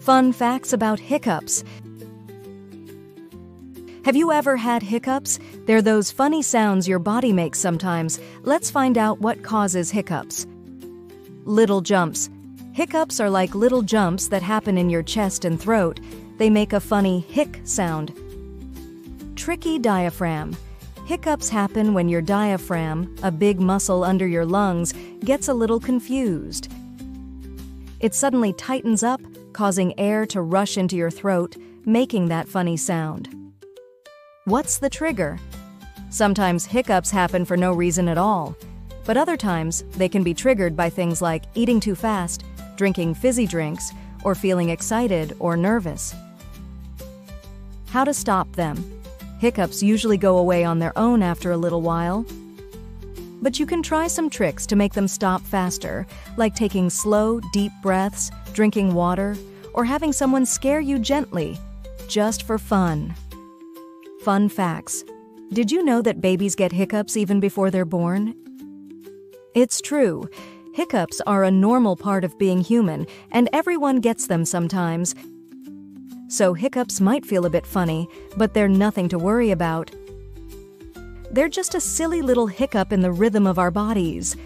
Fun facts about hiccups. Have you ever had hiccups? They're those funny sounds your body makes sometimes. Let's find out what causes hiccups. Little jumps. Hiccups are like little jumps that happen in your chest and throat. They make a funny hic sound. Tricky diaphragm. Hiccups happen when your diaphragm, a big muscle under your lungs, gets a little confused. It suddenly tightens up, causing air to rush into your throat, making that funny sound. What's the trigger? Sometimes hiccups happen for no reason at all, but other times they can be triggered by things like eating too fast, drinking fizzy drinks, or feeling excited or nervous. How to stop them? Hiccups usually go away on their own after a little while, but you can try some tricks to make them stop faster, like taking slow, deep breaths, drinking water, or having someone scare you gently, just for fun. Fun facts. Did you know that babies get hiccups even before they're born? It's true. Hiccups are a normal part of being human, and everyone gets them sometimes. So hiccups might feel a bit funny, but they're nothing to worry about. They're just a silly little hiccup in the rhythm of our bodies.